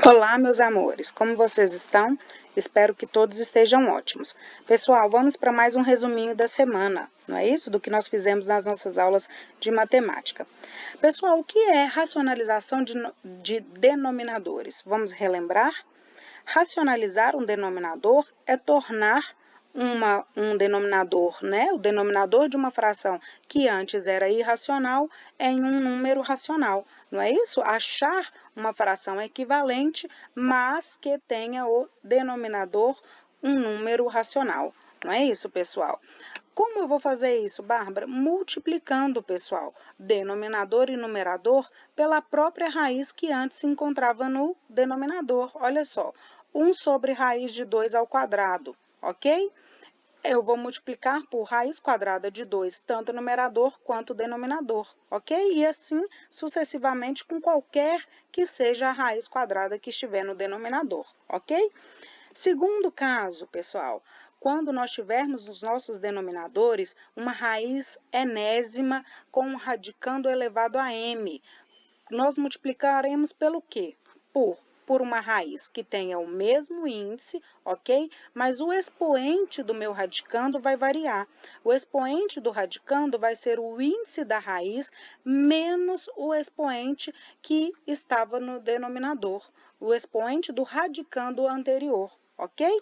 Olá, meus amores, como vocês estão? Espero que todos estejam ótimos. Pessoal, vamos para mais um resuminho da semana, não é isso? Do que nós fizemos nas nossas aulas de matemática. Pessoal, o que é racionalização de denominadores? Vamos relembrar? Racionalizar um denominador é tornar um denominador, né? O denominador de uma fração que antes era irracional em um número racional. Não é isso? Achar uma fração equivalente, mas que tenha o denominador um número racional. Não é isso, pessoal? Como eu vou fazer isso, Bárbara? Multiplicando, pessoal, denominador e numerador pela própria raiz que antes se encontrava no denominador. Olha só, 1 sobre raiz de 2 ao quadrado, ok? Eu vou multiplicar por raiz quadrada de 2, tanto o numerador quanto o denominador, ok? E assim sucessivamente com qualquer que seja a raiz quadrada que estiver no denominador, ok? Segundo caso, pessoal, quando nós tivermos nos nossos denominadores uma raiz enésima com um radicando elevado a m, nós multiplicaremos pelo quê? Por uma raiz que tenha o mesmo índice, ok? Mas o expoente do meu radicando vai variar. O expoente do radicando vai ser o índice da raiz menos o expoente que estava no denominador, o expoente do radicando anterior, ok?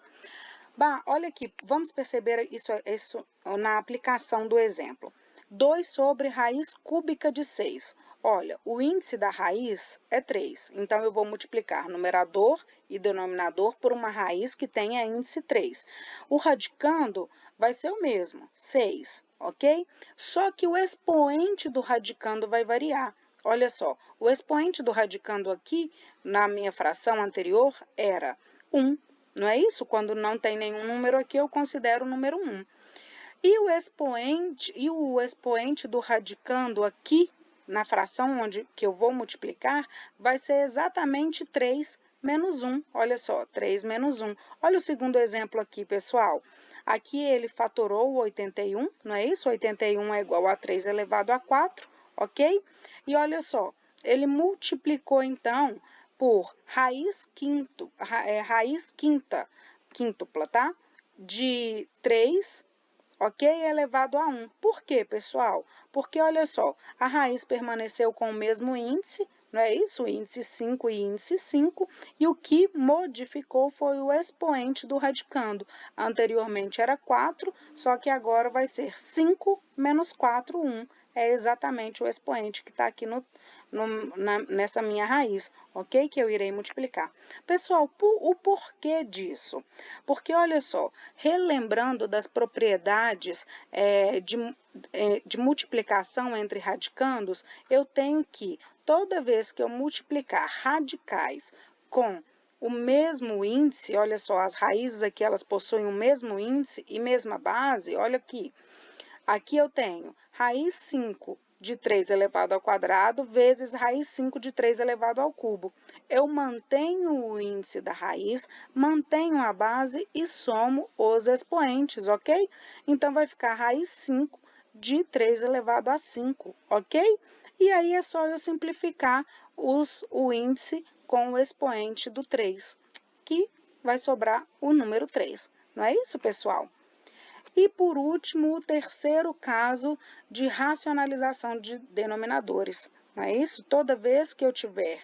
Bah, olha aqui, vamos perceber isso na aplicação do exemplo. 2 sobre raiz cúbica de 6. Olha, o índice da raiz é 3, então eu vou multiplicar numerador e denominador por uma raiz que tenha índice 3. O radicando vai ser o mesmo, 6, ok? Só que o expoente do radicando vai variar. Olha só, o expoente do radicando aqui, na minha fração anterior, era 1. Não é isso? Quando não tem nenhum número aqui, eu considero o número 1. E o expoente do radicando aqui, na fração que eu vou multiplicar, vai ser exatamente 3 menos 1. Olha só, 3 menos 1. Olha o segundo exemplo aqui, pessoal. Aqui ele fatorou o 81, não é isso? 81 é igual a 3 elevado a 4, ok? E olha só, ele multiplicou, então, por raiz quíntupla, tá? De 3, ok? Elevado a 1. Por quê, pessoal? Porque, olha só, a raiz permaneceu com o mesmo índice, não é isso? O índice 5 e índice 5, e o que modificou foi o expoente do radicando. Anteriormente era 4, só que agora vai ser 5 menos 4, 1. É exatamente o expoente que está aqui nessa minha raiz, ok? Que eu irei multiplicar. Pessoal, o porquê disso? Porque, olha só, relembrando das propriedades de multiplicação entre radicandos, eu tenho que, toda vez que eu multiplicar radicais com o mesmo índice, olha só, as raízes aqui, elas possuem o mesmo índice e mesma base, olha aqui. Aqui eu tenho raiz 5 de 3 elevado ao quadrado vezes raiz 5 de 3 elevado ao cubo. Eu mantenho o índice da raiz, mantenho a base e somo os expoentes, ok? Então, vai ficar raiz 5 de 3 elevado a 5, ok? E aí é só eu simplificar o índice com o expoente do 3, que vai sobrar o número 3. Não é isso, pessoal? E, por último, o terceiro caso de racionalização de denominadores. Não é isso? Toda vez que eu tiver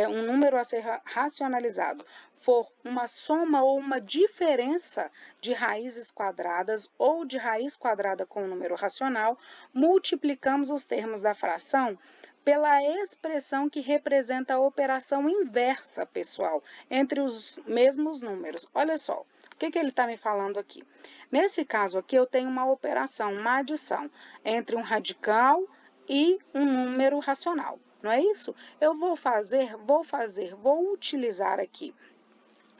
um número a ser racionalizado, for uma soma ou uma diferença de raízes quadradas ou de raiz quadrada com um número racional, multiplicamos os termos da fração pela expressão que representa a operação inversa, pessoal, entre os mesmos números. Olha só, o que ele está me falando aqui? Nesse caso aqui, eu tenho uma operação, uma adição entre um radical e um número racional, não é isso? Eu vou utilizar aqui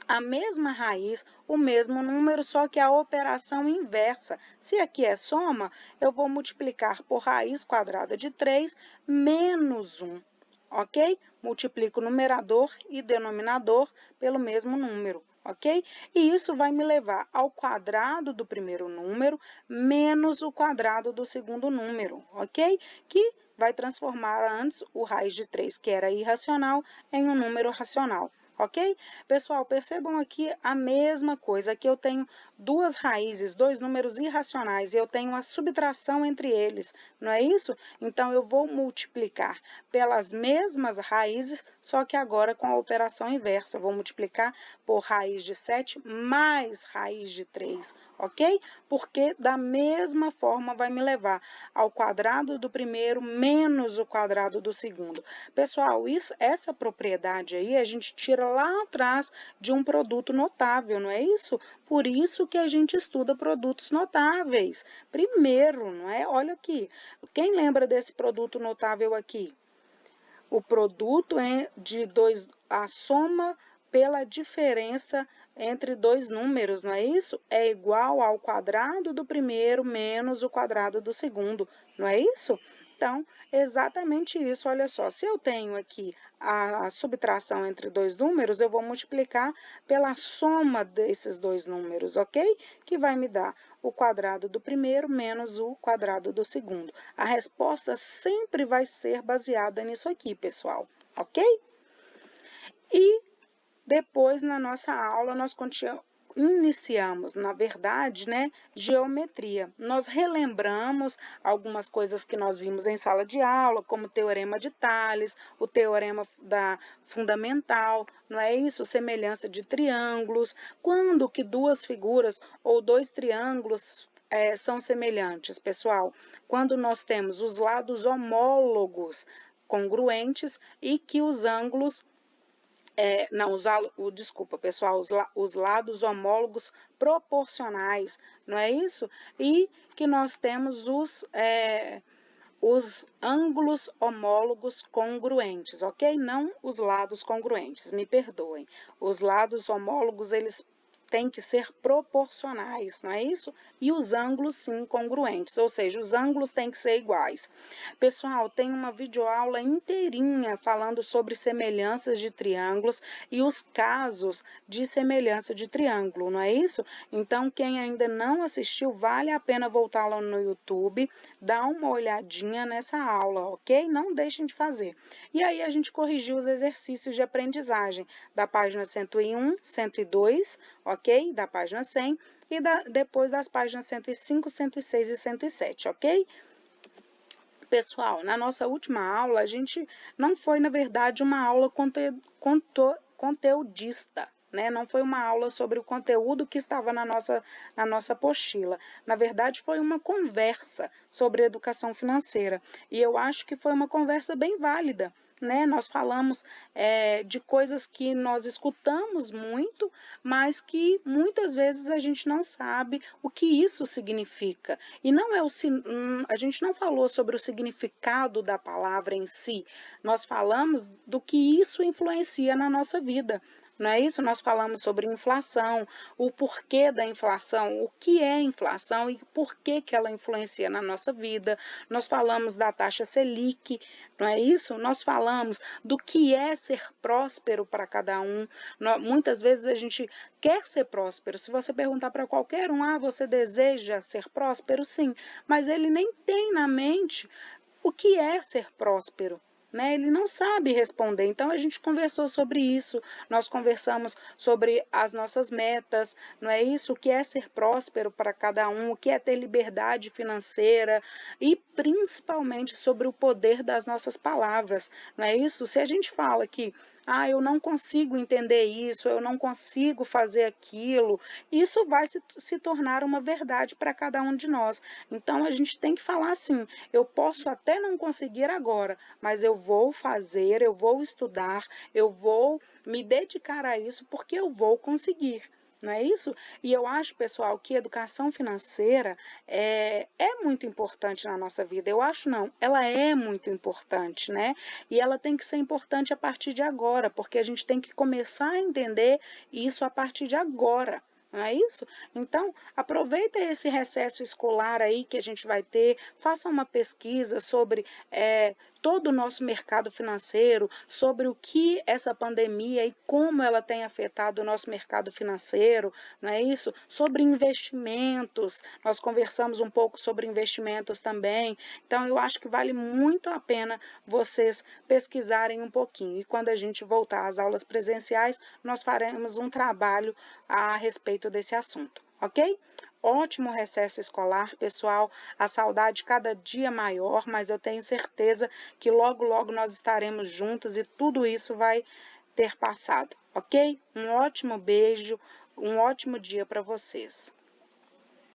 a mesma raiz, o mesmo número, só que a operação inversa. Se aqui é soma, eu vou multiplicar por raiz quadrada de 3 menos 1, ok? Multiplico numerador e denominador pelo mesmo número, ok? E isso vai me levar ao quadrado do primeiro número menos o quadrado do segundo número, ok? Que vai transformar antes o raiz de 3, que era irracional, em um número racional. ok? Pessoal, percebam aqui a mesma coisa. Aqui eu tenho duas raízes, dois números irracionais, e eu tenho a subtração entre eles, não é isso? Então, eu vou multiplicar pelas mesmas raízes, só que agora com a operação inversa. Vou multiplicar por raiz de 7 mais raiz de 3, ok? Porque da mesma forma vai me levar ao quadrado do primeiro menos o quadrado do segundo. Pessoal, essa propriedade aí a gente tira lá atrás de um produto notável, não é isso? Por isso que a gente estuda produtos notáveis. Primeiro, não é? Olha aqui, quem lembra desse produto notável aqui? O produto é de a soma pela diferença entre dois números, não é isso? É igual ao quadrado do primeiro menos o quadrado do segundo, não é isso? Então, exatamente isso, olha só, se eu tenho aqui a subtração entre dois números, eu vou multiplicar pela soma desses dois números, ok? Que vai me dar o quadrado do primeiro menos o quadrado do segundo. A resposta sempre vai ser baseada nisso aqui, pessoal, ok? E depois, na nossa aula, nós iniciamos, na verdade, né, geometria. Nós relembramos algumas coisas que nós vimos em sala de aula, como o teorema de Tales, o teorema da fundamental, não é isso? Semelhança de triângulos. Quando que duas figuras ou dois triângulos são semelhantes, pessoal? Quando nós temos os lados homólogos congruentes e que os ângulos não, desculpa, pessoal, os lados homólogos proporcionais, não é isso? E que nós temos os ângulos homólogos congruentes, ok? Não os lados congruentes, me perdoem. Os lados homólogos, eles têm que ser proporcionais, não é isso? E os ângulos, sim, congruentes, ou seja, os ângulos têm que ser iguais. Pessoal, tem uma videoaula inteirinha falando sobre semelhanças de triângulos e os casos de semelhança de triângulo, não é isso? Então, quem ainda não assistiu, vale a pena voltar lá no YouTube, dar uma olhadinha nessa aula, ok? Não deixem de fazer. E aí a gente corrigiu os exercícios de aprendizagem da página 101, 102, ok? Da página 100 e depois das páginas 105, 106 e 107, ok? Pessoal, na nossa última aula, a gente não foi, na verdade, uma aula conteudista, né? Não foi uma aula sobre o conteúdo que estava na nossa apostila. Na verdade, foi uma conversa sobre educação financeira. E eu acho que foi uma conversa bem válida, né? Nós falamos de coisas que nós escutamos muito, mas que muitas vezes a gente não sabe o que isso significa. E não é a gente não falou sobre o significado da palavra em si, nós falamos do que isso influencia na nossa vida. Não é isso? Nós falamos sobre inflação, o porquê da inflação, o que é inflação e por que ela influencia na nossa vida. Nós falamos da taxa Selic, não é isso? Nós falamos do que é ser próspero para cada um. Muitas vezes a gente quer ser próspero. Se você perguntar para qualquer um, você deseja ser próspero? Sim, mas ele nem tem na mente o que é ser próspero. Né? Ele não sabe responder. Então a gente conversou sobre isso, nós conversamos sobre as nossas metas, não é isso? O que é ser próspero para cada um, o que é ter liberdade financeira e principalmente sobre o poder das nossas palavras, não é isso? Se a gente fala que eu não consigo entender isso, eu não consigo fazer aquilo, isso vai se tornar uma verdade para cada um de nós. Então a gente tem que falar assim, eu posso até não conseguir agora, mas eu vou fazer, eu vou estudar, eu vou me dedicar a isso porque eu vou conseguir. Não é isso? E eu acho, pessoal, que educação financeira é muito importante na nossa vida. Eu acho não, ela é muito importante, né? E ela tem que ser importante a partir de agora, porque a gente tem que começar a entender isso a partir de agora. Não é isso? Então, aproveita esse recesso escolar aí que a gente vai ter, faça uma pesquisa sobre todo o nosso mercado financeiro, sobre o que essa pandemia e como ela tem afetado o nosso mercado financeiro, não é isso? Sobre investimentos, nós conversamos um pouco sobre investimentos também. Então, eu acho que vale muito a pena vocês pesquisarem um pouquinho. E quando a gente voltar às aulas presenciais, nós faremos um trabalho a respeito desse assunto, ok? Ótimo recesso escolar, pessoal. A saudade cada dia maior, mas eu tenho certeza que logo, logo nós estaremos juntos e tudo isso vai ter passado, ok? Um ótimo beijo, um ótimo dia para vocês.